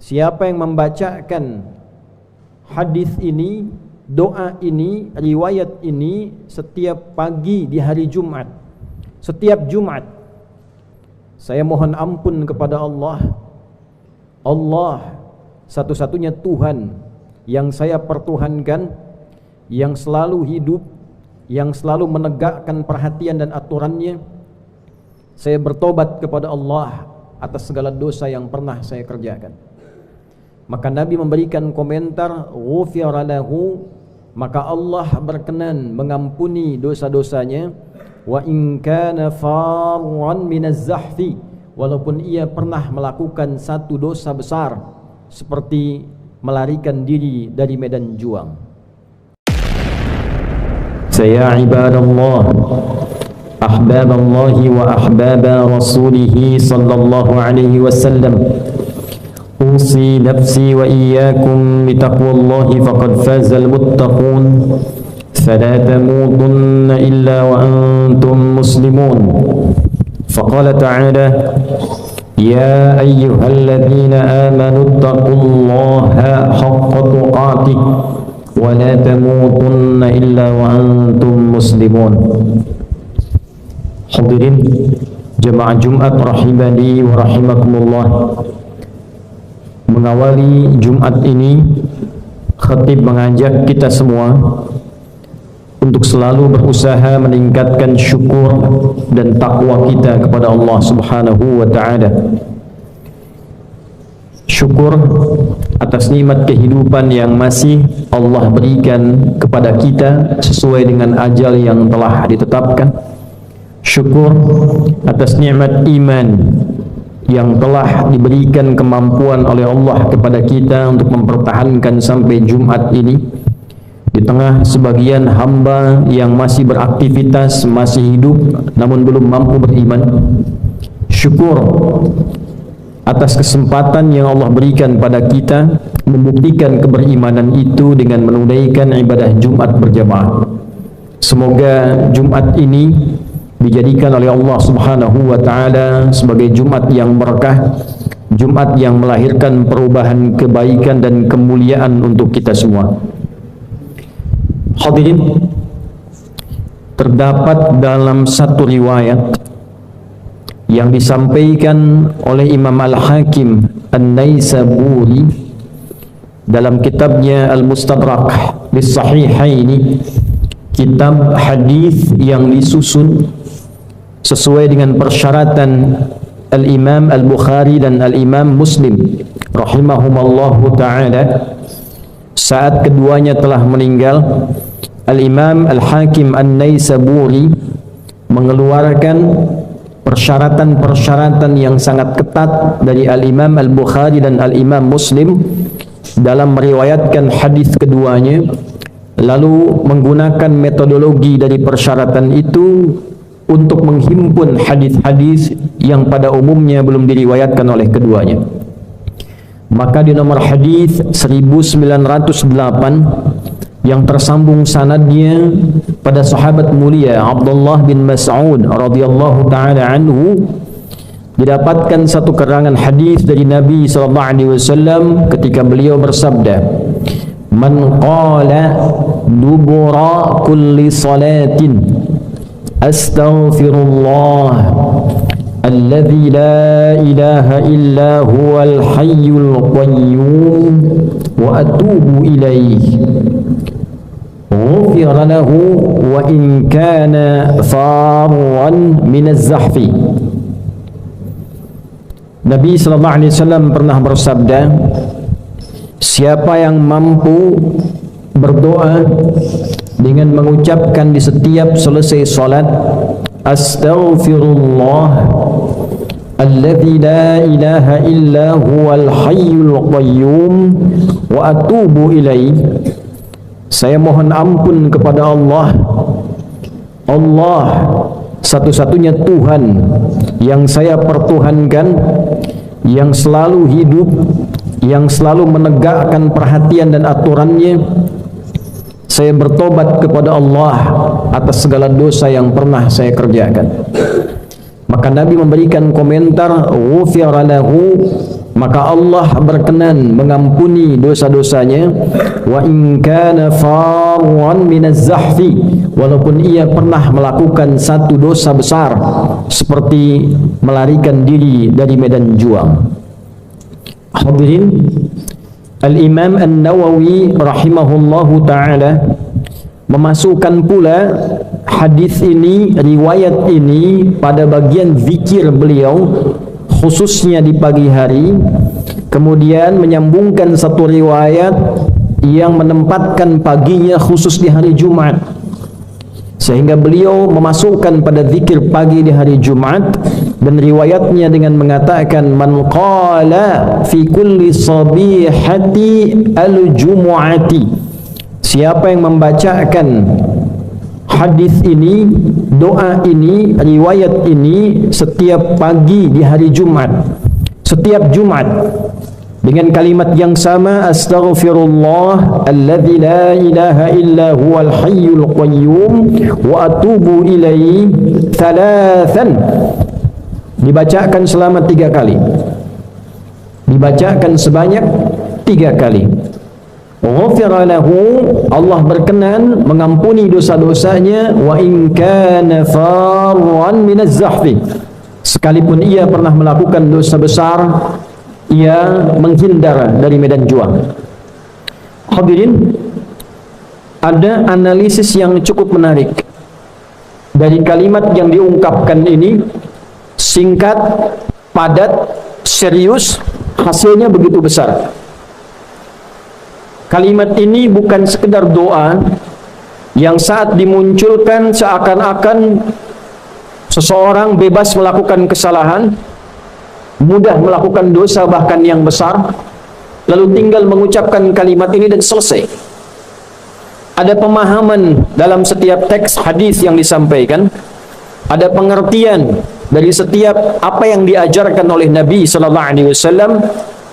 siapa yang membacakan hadis ini, doa ini, riwayat ini setiap pagi di hari Jumat, setiap Jumat, saya mohon ampun kepada Allah. Allah satu-satunya Tuhan yang saya pertuhankan, yang selalu hidup, yang selalu menegakkan perhatian dan aturannya. Saya bertobat kepada Allah atas segala dosa yang pernah saya kerjakan. Maka Nabi memberikan komentar, ghufira lahu, maka Allah berkenan mengampuni dosa-dosanya. Wa in kana farran minaz zahfi, walaupun ia pernah melakukan satu dosa besar seperti melarikan diri dari medan juang. Ya ibadallah, ahbaballahi wa ahbaba rasulih sallallahu alaihi wasallam, usi nafsi wa iyyakum bitaqwallahi faqad fazal muttaqun. فلا تموتن إلا وأنتم مسلمون. فقال تعالى: يا أيها الذين آمنوا اتقوا الله حق تقاته ولا تموتن إلا وأنتم مسلمون. Hadirin jemaah Jumat rahimani wa rahimakumullah. Mengawali Jumat ini, khatib mengajak kita semua untuk selalu berusaha meningkatkan syukur dan takwa kita kepada Allah Subhanahu wa ta'ala. Syukur atas nikmat kehidupan yang masih Allah berikan kepada kita sesuai dengan ajal yang telah ditetapkan. Syukur atas nikmat iman yang telah diberikan kemampuan oleh Allah kepada kita untuk mempertahankan sampai Jumat ini, di tengah sebagian hamba yang masih beraktivitas, masih hidup namun belum mampu beriman. Syukur atas kesempatan yang Allah berikan pada kita membuktikan keberimanan itu dengan menunaikan ibadah Jumat berjamaah. Semoga Jumat ini dijadikan oleh Allah Subhanahu wa ta'ala sebagai Jumat yang berkah, Jumat yang melahirkan perubahan kebaikan dan kemuliaan untuk kita semua. Hadirin, terdapat dalam satu riwayat yang disampaikan oleh Imam Al-Hakim An-Naisaburi dalam kitabnya Al-Mustadrak Lis-Sahihaini, kitab hadis yang disusun sesuai dengan persyaratan Al-Imam Al-Bukhari dan Al-Imam Muslim rahimahumallahu ta'ala. Saat keduanya telah meninggal, Al-Imam Al-Hakim An-Naisaburi mengeluarkan persyaratan-persyaratan yang sangat ketat dari Al-Imam Al-Bukhari dan Al-Imam Muslim dalam meriwayatkan hadis keduanya, lalu menggunakan metodologi dari persyaratan itu untuk menghimpun hadis-hadis yang pada umumnya belum diriwayatkan oleh keduanya. Maka di nomor hadis 1908 yang tersambung sanadnya pada sahabat mulia Abdullah bin Mas'ud radhiyallahu taala anhu, didapatkan satu keterangan hadis dari Nabi sallallahu alaihi wasallam ketika beliau bersabda, "Man qala dubura kulli salatin astaghfirullah alladzi la ilaha illa huwal hayyul qayyum wa atubu ilaihi ghufira lahu wa in kana farran minaz zahfi." Nabi sallallahu alaihi wasallam pernah bersabda, siapa yang mampu berdoa dengan mengucapkan di setiap selesai salat, astaghfirullah alladzi la ilaha illa huwal hayyul qayyum wa atubu ilaihi, saya mohon ampun kepada Allah, Allah satu-satunya Tuhan yang saya pertuhankan, yang selalu hidup, yang selalu menegakkan perhatian dan aturannya. Saya bertobat kepada Allah atas segala dosa yang pernah saya kerjakan. Maka Nabi memberikan komentar, ghufira lahu, maka Allah berkenan mengampuni dosa-dosanya. Wa in kana farwan minaz zahfi, walaupun ia pernah melakukan satu dosa besar seperti melarikan diri dari medan juang. Hadirin, Al-Imam An-Nawawi rahimahullahu ta'ala memasukkan pula hadis ini, riwayat ini pada bagian zikir beliau khususnya di pagi hari, kemudian menyambungkan satu riwayat yang menempatkan paginya khusus di hari Jumat, sehingga beliau memasukkan pada zikir pagi di hari Jumat, dan riwayatnya dengan mengatakan man qala fi kulli sabihati al-jumu'ati, siapa yang membacakan hadis ini, doa ini, riwayat ini setiap pagi di hari Jumat, setiap Jumat, dengan kalimat yang sama, astaghfirullah alladzi la ilaha illa huwal hayyul qayyum wa atubu ilaihi thalathan, dibacakan selama 3 kali, dibacakan sebanyak 3 kali. Ghufira lahu, Allah berkenan mengampuni dosa-dosanya. Wa in kana farwan minaz zahfi, sekalipun ia pernah melakukan dosa besar, ia menghindar dari medan juang. Hadirin, ada analisis yang cukup menarik dari kalimat yang diungkapkan ini. Singkat, padat, serius, hasilnya begitu besar. Kalimat ini bukan sekedar doa yang saat dimunculkan seakan-akan seseorang bebas melakukan kesalahan, mudah melakukan dosa bahkan yang besar, lalu tinggal mengucapkan kalimat ini dan selesai. Ada pemahaman dalam setiap teks hadis yang disampaikan, ada pengertian dari setiap apa yang diajarkan oleh Nabi sallallahu alaihi wasallam,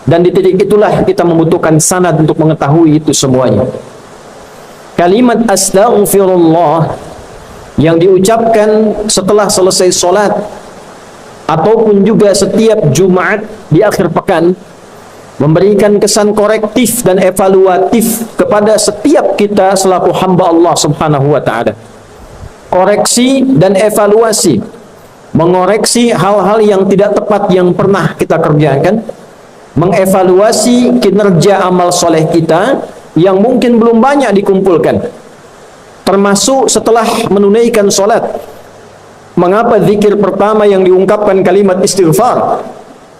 dan di titik itulah kita membutuhkan sanad untuk mengetahui itu semuanya. Kalimat astaghfirullah yang diucapkan setelah selesai solat ataupun juga setiap Jumat di akhir pekan memberikan kesan korektif dan evaluatif kepada setiap kita selaku hamba Allah subhanahu wa ta'ala. Koreksi dan evaluasi, mengoreksi hal-hal yang tidak tepat yang pernah kita kerjakan, mengevaluasi kinerja amal soleh kita yang mungkin belum banyak dikumpulkan, termasuk setelah menunaikan solat. Mengapa zikir pertama yang diungkapkan kalimat istighfar?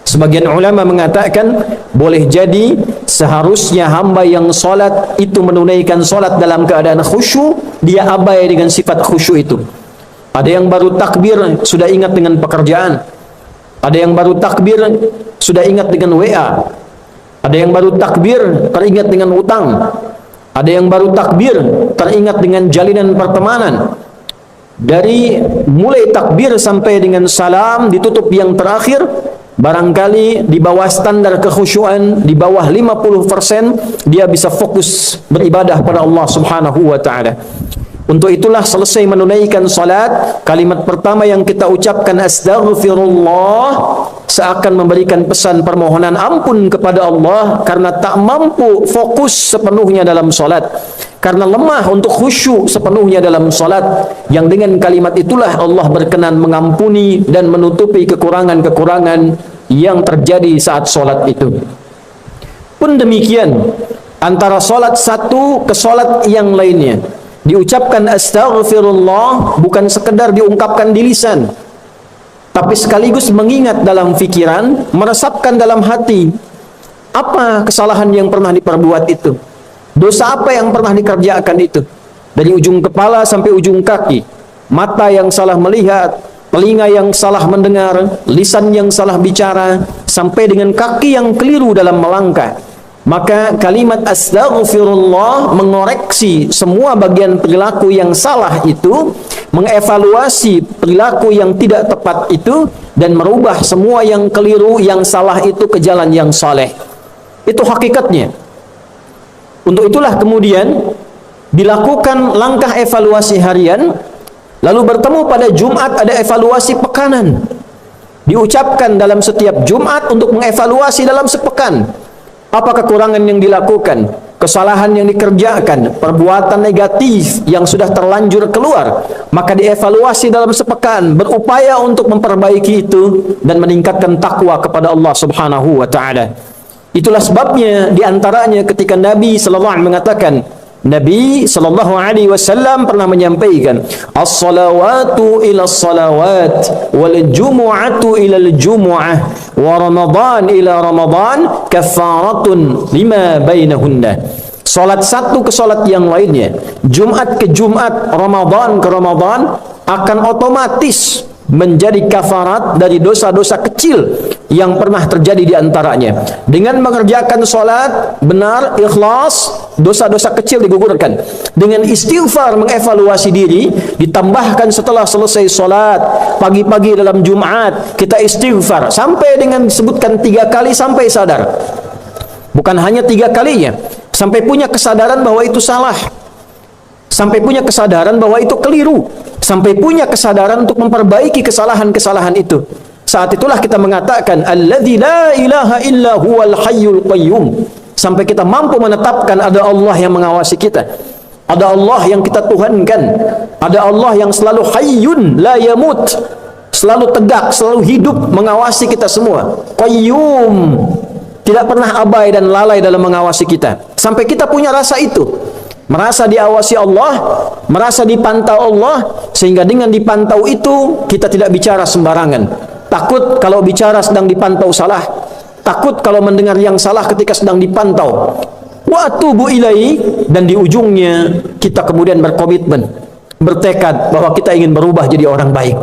Sebagian ulama mengatakan boleh jadi seharusnya hamba yang solat itu menunaikan solat dalam keadaan khusyuk, dia abai dengan sifat khusyuk itu. Ada yang baru takbir sudah ingat dengan pekerjaan, ada yang baru takbir sudah ingat dengan WA, ada yang baru takbir teringat dengan utang, ada yang baru takbir teringat dengan jalinan pertemanan. Dari mulai takbir sampai dengan salam ditutup yang terakhir, barangkali di bawah standar kekhusyuan, di bawah 50%, dia bisa fokus beribadah pada Allah subhanahu wa ta'ala. Untuk itulah selesai menunaikan salat, kalimat pertama yang kita ucapkan astaghfirullah, seakan memberikan pesan permohonan ampun kepada Allah karena tak mampu fokus sepenuhnya dalam salat, karena lemah untuk khusyuk sepenuhnya dalam salat. Yang dengan kalimat itulah Allah berkenan mengampuni dan menutupi kekurangan-kekurangan yang terjadi saat salat itu. Pun demikian, antara salat satu ke salat yang lainnya, diucapkan astaghfirullah bukan sekedar diungkapkan di lisan, tapi sekaligus mengingat dalam fikiran, meresapkan dalam hati apa kesalahan yang pernah diperbuat itu, dosa apa yang pernah dikerjakan itu, dari ujung kepala sampai ujung kaki, mata yang salah melihat, telinga yang salah mendengar, lisan yang salah bicara, sampai dengan kaki yang keliru dalam melangkah. Maka kalimat astaghfirullah mengoreksi semua bagian perilaku yang salah itu, mengevaluasi perilaku yang tidak tepat itu, dan merubah semua yang keliru, yang salah itu ke jalan yang saleh. Itu hakikatnya. Untuk itulah kemudian dilakukan langkah evaluasi harian, lalu bertemu pada Jumat ada evaluasi pekanan. diucapkan dalam setiap Jumat untuk mengevaluasi dalam sepekan. Apa kekurangan yang dilakukan, kesalahan yang dikerjakan, perbuatan negatif yang sudah terlanjur keluar, maka dievaluasi dalam sepekan, berupaya untuk memperbaiki itu dan meningkatkan takwa kepada Allah Subhanahu wa taala. Itulah sebabnya diantaranya ketika Nabi sallallahu alaihi mengatakan, Nabi sallallahu alaihi wasallam pernah menyampaikan, as-salawatu ila as-salawat wal jumu'atu ila al-jumu'ah wa ramadan ila ramadan kafaratun lima bainahunna. Salat satu ke salat yang lainnya, Jumat ke Jumat, Ramadan ke Ramadan akan otomatis menjadi kafarat dari dosa-dosa kecil yang pernah terjadi di antaranya. Dengan mengerjakan salat benar, ikhlas, dosa-dosa kecil digugurkan. Dengan istighfar, mengevaluasi diri, ditambahkan setelah selesai salat, pagi-pagi dalam Jumat, kita istighfar sampai dengan disebutkan 3 kali sampai sadar. Bukan hanya 3 kalinya, sampai punya kesadaran bahwa itu salah, sampai punya kesadaran bahwa itu keliru, sampai punya kesadaran untuk memperbaiki kesalahan-kesalahan itu. Saat itulah kita mengatakan alladzi la ilaha illa huwal hayyul qayyum, sampai kita mampu menetapkan ada Allah yang mengawasi kita, ada Allah yang kita tuhankan, ada Allah yang selalu hayyun la yamut, selalu tegak, selalu hidup mengawasi kita semua, qayyum, tidak pernah abai dan lalai dalam mengawasi kita. Sampai kita punya rasa itu, merasa diawasi Allah, merasa dipantau Allah, sehingga dengan dipantau itu kita tidak bicara sembarangan. Takut kalau bicara sedang dipantau salah, takut kalau mendengar yang salah ketika sedang dipantau. Wa atubu ilaihi, dan di ujungnya kita kemudian berkomitmen, bertekad bahwa kita ingin berubah jadi orang baik.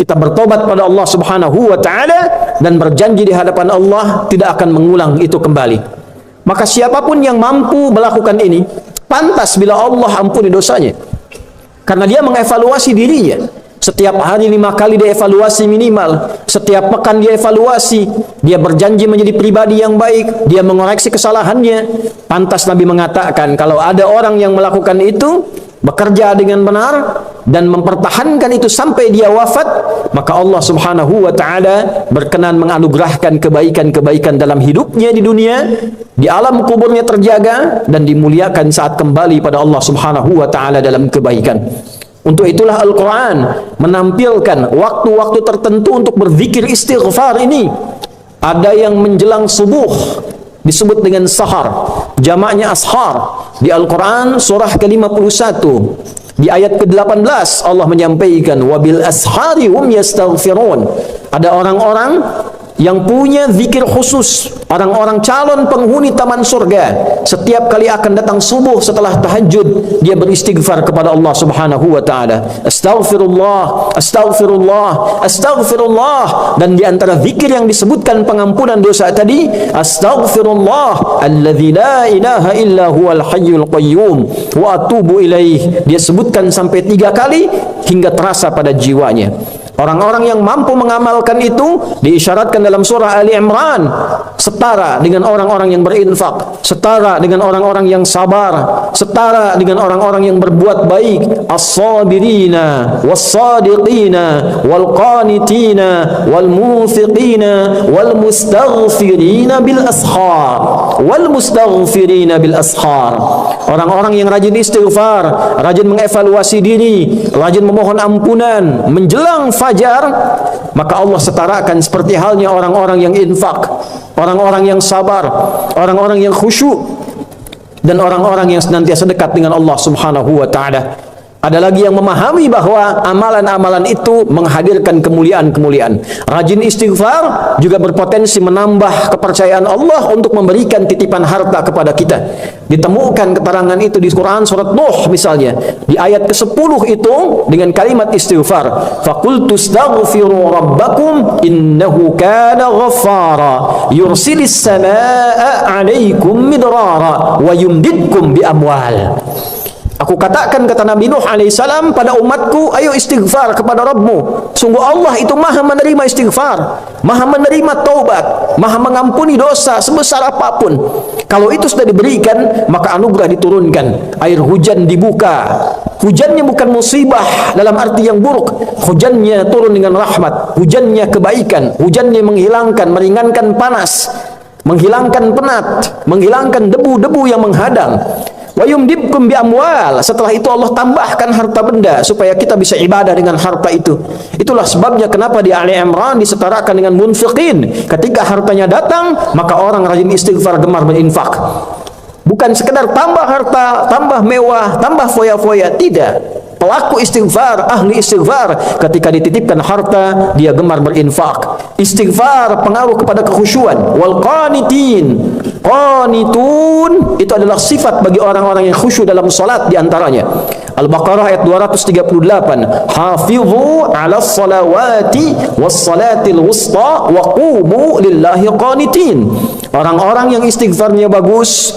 Kita bertobat pada Allah Subhanahu wa taala dan berjanji di hadapan Allah tidak akan mengulang itu kembali. Maka siapapun yang mampu melakukan ini, pantas bila Allah ampuni dosanya, karena dia mengevaluasi dirinya. Setiap hari 5 kali dia evaluasi minimal, setiap pekan dia evaluasi, dia berjanji menjadi pribadi yang baik, dia mengoreksi kesalahannya. Pantas Nabi mengatakan, kalau ada orang yang melakukan itu, bekerja dengan benar dan mempertahankan itu sampai dia wafat, maka Allah Subhanahu wa taala berkenan menganugerahkan kebaikan-kebaikan dalam hidupnya di dunia, di alam kuburnya terjaga, dan dimuliakan saat kembali pada Allah Subhanahu wa taala dalam kebaikan. Untuk itulah Al-Quran menampilkan waktu-waktu tertentu untuk berzikir istighfar ini. Ada yang menjelang subuh disebut dengan sahar, jamaknya ashar. Di Al-Quran surah ke-51 di ayat ke-18 Allah menyampaikan wabil ashari hum yastaghfirun. Ada orang-orang yang punya zikir khusus, orang-orang calon penghuni taman surga. Setiap kali akan datang subuh setelah tahajud, dia beristighfar kepada Allah Subhanahu wa taala. Astaghfirullah, astaghfirullah, astaghfirullah. Dan di antara zikir yang disebutkan pengampunan dosa tadi, astaghfirullah alladzi la ilaha illa huwal hayyul qayyum wa atubu ilaih. Dia sebutkan sampai 3 kali hingga terasa pada jiwanya. Orang-orang yang mampu mengamalkan itu diisyaratkan dalam surah Ali Imran setara dengan orang-orang yang berinfak, setara dengan orang-orang yang sabar, setara dengan orang-orang yang berbuat baik. As-sabirina was-sadiqina wal-qanitina wal-munfiqina wal-mustaghfirina bil ashar, wal-mustaghfirina bil ashar. Orang-orang yang rajin istighfar, rajin mengevaluasi diri, rajin memohon ampunan menjelang fajar, maka Allah setarakan seperti halnya orang-orang yang infak, orang-orang yang sabar, orang-orang yang khusyuk, dan orang-orang yang senantiasa dekat dengan Allah Subhanahu wa taala. Ada lagi yang memahami bahwa amalan-amalan itu menghadirkan kemuliaan-kemuliaan. Rajin istighfar juga berpotensi menambah kepercayaan Allah untuk memberikan titipan harta kepada kita. Ditemukan keterangan itu di Quran surat Nuh misalnya. Di ayat ke-10 itu dengan kalimat istighfar. Faqultu astaghfiru rabbakum innahu kana ghaffara yursilis samaa'a 'alaikum midrara wa yumdidkum bi amwal. Aku katakan, kata Nabi Nuh alaihissalam pada umatku, ayo istighfar kepada Rabbmu. Sungguh Allah itu maha menerima istighfar, maha menerima taubat, maha mengampuni dosa sebesar apapun. Kalau itu sudah diberikan, maka anugerah diturunkan, air hujan dibuka. Hujannya bukan musibah dalam arti yang buruk, hujannya turun dengan rahmat, hujannya kebaikan, hujannya menghilangkan, meringankan panas, menghilangkan penat, menghilangkan debu-debu yang menghadang. Wa yumdibkum bi amwal. Setelah itu Allah tambahkan harta benda supaya kita bisa ibadah dengan harta itu. Itulah sebabnya kenapa di Ali Imran disetarakan dengan munfiqin. Ketika hartanya datang, maka orang rajin istighfar, gemar berinfak. Bukan sekedar tambah harta, tambah mewah, tambah foya-foya, tidak. Pelaku istighfar, ahli istighfar, ketika dititipkan harta, dia gemar berinfak. Istighfar pengaruh kepada kekhusyuan. Wal qanitin, qanitun itu adalah sifat bagi orang-orang yang khusyuk dalam salat, diantaranya Al-Baqarah ayat 238, hafizu 'alas salawati was salatil wusta wa qumu lillahi qanitin. Orang-orang yang istighfarnya bagus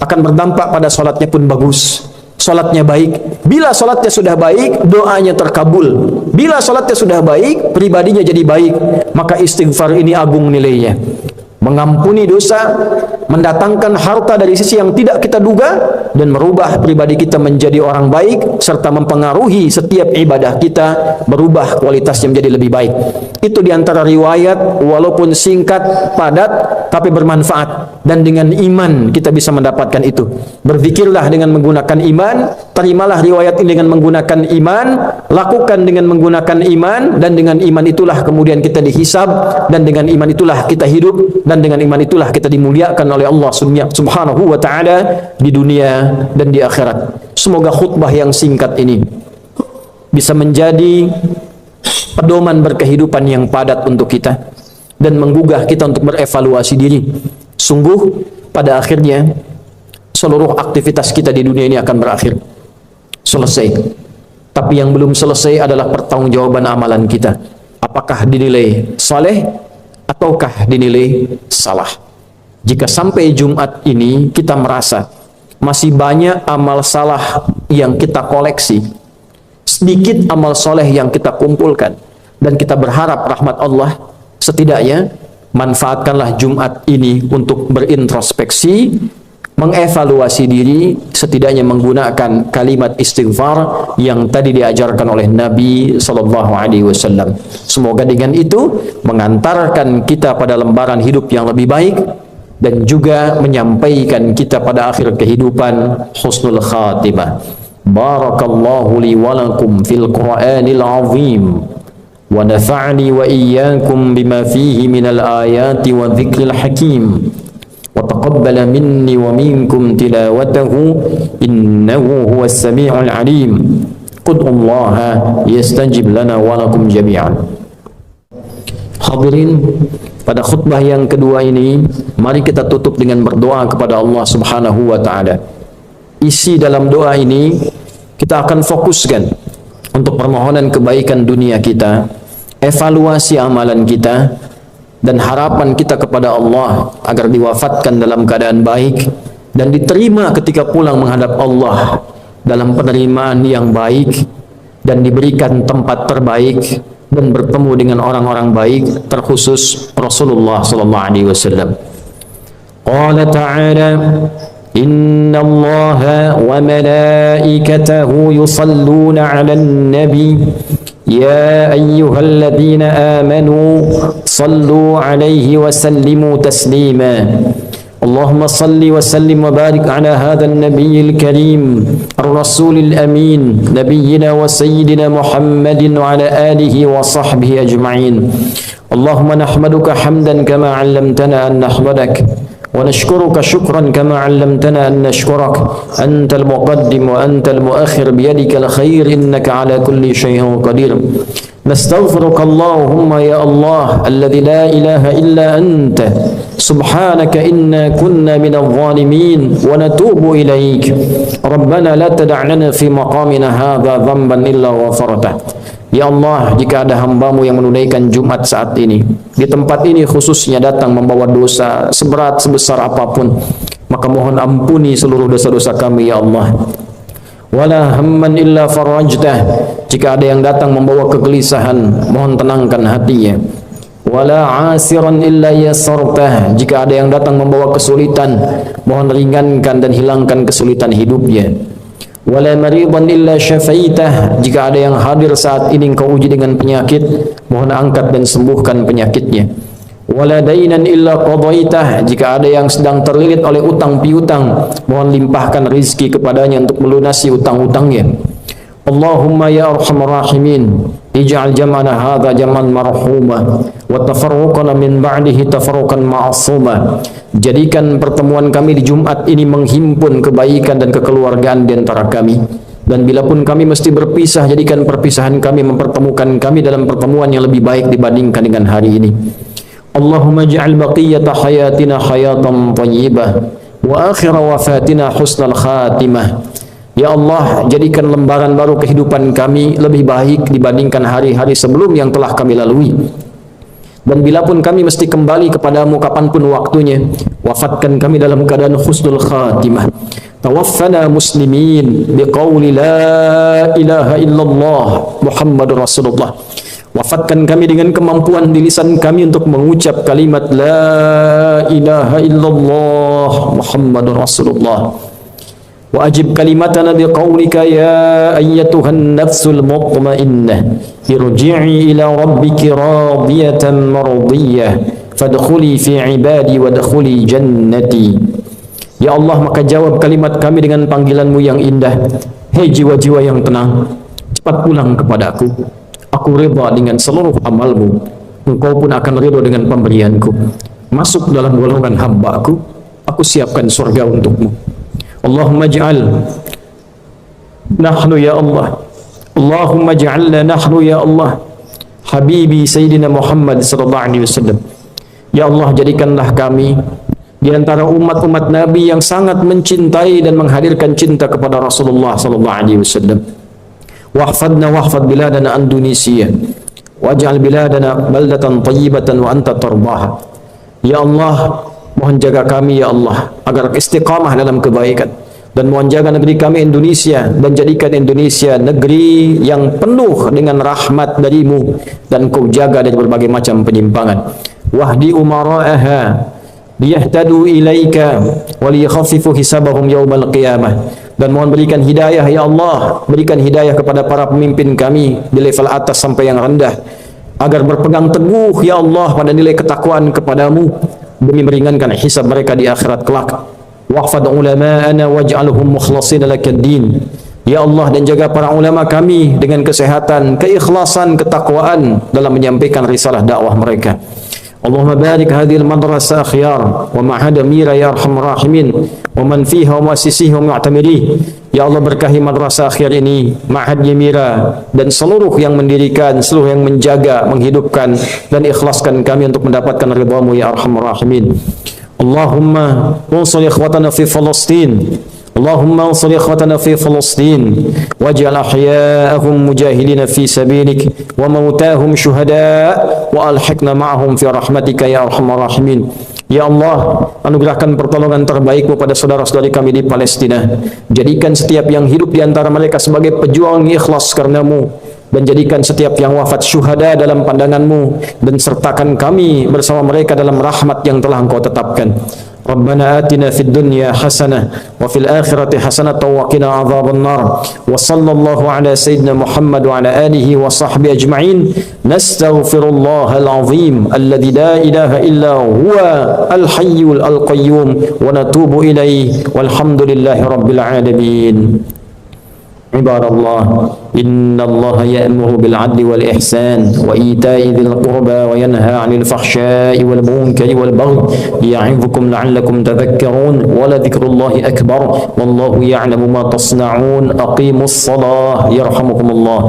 akan berdampak pada salatnya pun bagus. Salatnya baik. Bila salatnya sudah baik, doanya terkabul. Bila salatnya sudah baik, pribadinya jadi baik. Maka istighfar ini agung nilainya. Mengampuni dosa, mendatangkan harta dari sisi yang tidak kita duga, dan merubah pribadi kita menjadi orang baik, serta mempengaruhi setiap ibadah kita berubah kualitasnya menjadi lebih baik. Itu diantara riwayat, walaupun singkat, padat, tapi bermanfaat. Dan dengan iman kita bisa mendapatkan itu. Berzikirlah dengan menggunakan iman, terimalah riwayat ini dengan menggunakan iman, lakukan dengan menggunakan iman, dan dengan iman itulah kemudian kita dihisab, dan dengan iman itulah kita hidup, dan dengan iman itulah kita dimuliakan oleh Allah Subhanahu wa ta'ala di dunia dan di akhirat. Semoga khutbah yang singkat ini bisa menjadi pedoman berkehidupan yang padat untuk kita dan menggugah kita untuk berevaluasi diri. Sungguh pada akhirnya seluruh aktivitas kita di dunia ini akan berakhir, selesai. Tapi yang belum selesai adalah pertanggungjawaban amalan kita. Apakah dinilai saleh ataukah dinilai salah? Jika sampai Jumat ini kita merasa masih banyak amal salah yang kita koleksi, sedikit amal soleh yang kita kumpulkan, dan kita berharap rahmat Allah, setidaknya manfaatkanlah Jumat ini untuk berintrospeksi, mengevaluasi diri, setidaknya menggunakan kalimat istighfar yang tadi diajarkan oleh Nabi SAW. Semoga dengan itu mengantarkan kita pada lembaran hidup yang lebih baik, dan juga menyampaikan kita pada akhir kehidupan husnul khatimah. Barakallahu li wa lakum fil Qur'anil azim, wa nafa'ni wa iyyakum bima fihi minal ayati wa dzikril hakim, wa taqabbala minni wa minkum tilawatahu innahu huwas sami'ul alim. Qudullaha yastajib lana wa lakum jami'an. Hadirin, pada khutbah yang kedua ini, mari kita tutup dengan berdoa kepada Allah Subhanahu wa ta'ala. Isi dalam doa ini kita akan fokuskan untuk permohonan kebaikan dunia kita, evaluasi amalan kita, dan harapan kita kepada Allah agar diwafatkan dalam keadaan baik dan diterima ketika pulang menghadap Allah dalam penerimaan yang baik, dan diberikan tempat terbaik dan bertemu dengan orang-orang baik, terkhusus Rasulullah sallallahu alaihi wasallam. Qala ta'ala, inna Allaha wa malaikatahu yusalluna 'alan nabi ya ayyuhalladzina amanu sallu 'alaihi wa sallimu taslima. اللهم صل وسلم وبارك على هذا النبي الكريم الرسول الأمين نبينا وسيدنا محمد وعلى آله وصحبه أجمعين. اللهم نحمدك حمدا كما علمتنا أن نحمدك، ونشكرك شكرا كما علمتنا أن نشكرك. أنت المقدم وأنت المؤخر بيدك الخير إنك على كل شيء قدير. نستغفرك اللهم يا الله الذي لا إله إلا أنت سبحانك إنا كنا من الظالمين ونتوب إليك. ربنا لا تدع لنا في مقامنا هذا ذنبا إلا غفرته. Ya Allah, jika ada hambamu yang menunaikan Jumat saat ini, di tempat ini khususnya datang membawa dosa seberat sebesar apapun, maka mohon ampuni seluruh dosa-dosa kami ya Allah. wala hamman illa farajtah, jika ada yang datang membawa kegelisahan, mohon tenangkan hatinya. Wala asiran illa yassartah, jika ada yang datang membawa kesulitan, mohon ringankan dan hilangkan kesulitan hidupnya. Wala maridan illa syafaitah, jika ada yang hadir saat ini engkau uji dengan penyakit, mohon angkat dan sembuhkan penyakitnya. Wala dainan illa qadaitah, jika ada yang sedang terlilit oleh utang piutang, mohon limpahkan rizki kepadanya untuk melunasi utang-utangnya. Allahumma ya arhamar rahimin, ij'al jam'ana hadha jam'an marhuma wa tafarruqana min ba'dihi tafarruqan ma'suma, jadikan pertemuan kami di Jumat ini menghimpun kebaikan dan kekeluargaan di antara kami, dan bila pun kami mesti berpisah, jadikan perpisahan kami mempertemukan kami dalam pertemuan yang lebih baik dibandingkan dengan hari ini. Allahumma ij'al baqiyata hayatina hayatan thayyibah wa akhira wafatina husnal khatimah. Ya Allah, jadikan lembaran baru kehidupan kami lebih baik dibandingkan hari-hari sebelum yang telah kami lalui. Dan bila pun kami mesti kembali kepadamu kapanpun waktunya, wafatkan kami dalam keadaan husnul khatimah. Tawaffana muslimin biqauli la ilaha illallah Muhammadur Rasulullah. Wafatkan kami dengan kemampuan di lisan kami untuk mengucap kalimat la ilaha illallah Muhammadur Rasulullah. Wa ajib kalimatana biqaulika ya ayyatuhan nafsul mutmainnah irji'i ila rabbiki radiyatan mardiyah fadkhuli fi ibadi wadkhuli jannati. Ya Allah, maka jawab kalimat kami dengan panggilanmu yang indah. Hei jiwa-jiwa yang tenang, cepat pulang kepadaku. Aku ridha dengan seluruh amalmu, engkau pun akan ridha dengan pemberianku. Masuk dalam golongan hamba-Ku, aku siapkan surga untukmu. Allahumma ij'al nahnu ya Allah, Allahumma ij'alna nahnu ya Allah habibi Sayyidina Muhammad sallallahu alaihi wasallam. Ya Allah, jadikanlah kami di antara umat-umat Nabi yang sangat mencintai dan menghadirkan cinta kepada Rasulullah sallallahu alaihi wasallam. Wahfadna wahfad biladana Indonesia, waj'al biladana baldatan tayyibatan wa anta tarbaha. Ya Allah, mohon jaga kami ya Allah agar istiqamah dalam kebaikan, dan mohon jaga negeri kami Indonesia, dan jadikan Indonesia negeri yang penuh dengan rahmat darimu, dan kau jaga dari berbagai macam penyimpangan. Wahdi umara'aha liyahtadu ilaika wa liyakhaffifu hisabahum yaumal qiyamah, dan mohon berikan hidayah ya Allah, berikan hidayah kepada para pemimpin kami di level atas sampai yang rendah, agar berpegang teguh ya Allah pada nilai ketakwaan kepadamu demi meringankan hisab mereka di akhirat kelak. Wahfad ulama'ana waj'alhum mukhlasin lakad-din. Ya Allah, dan jaga para ulama kami dengan kesehatan, keikhlasan, ketakwaan dalam menyampaikan risalah dakwah mereka. Allahumma barik hadhil madrasah akhyar wa ma'had amira ya arhamar rahimin wa man fiha wa muassisihi wa mu'tamirih. Ya Allah, berkahi madrasah akhir ini, ma'had Yamira, dan seluruh yang mendirikan, seluruh yang menjaga, menghidupkan, dan ikhlaskan kami untuk mendapatkan ridhamu ya arhamar rahimin. Allahumma unsur ikhwatana fi Palestin, Allahumma unsur ikhwatana fi Palestin waj'al ahya'ahum mujahidina fi sabilik wa mautahum syuhada wa alhiqna ma'ahum fi rahmatika ya arhamar rahimin. Ya Allah, anugerahkan pertolongan terbaikmu pada saudara-saudari kami di Palestina. Jadikan setiap yang hidup di antara mereka sebagai pejuang ikhlas karenamu, dan jadikan setiap yang wafat syuhada dalam pandanganmu, dan sertakan kami bersama mereka dalam rahmat yang telah Engkau tetapkan. Rabbana atina fid dunya hasanah wa fil akhirati hasanah wa qina adzaban nar. Wa sallallahu ala sayyidina Muhammad wa ala alihi wa sahbihi ajma'in. Nastaghfirullahal azim alladzi la ilaha illa huwa al hayyul al qayyum wa natubu ilaihi walhamdulillahi rabbil alamin. Ibadallah, innallaha ya'muru bil 'adli wal ihsan wa ita'i dzil qurba wa yanha 'anil fahsya'i wal munkari wal baghi ya'idhukum la'allakum tadhakkarun wa la dzikrullahi akbar wallahu ya'lamu ma tasna'un. Aqimus shalah yarhamukumullah.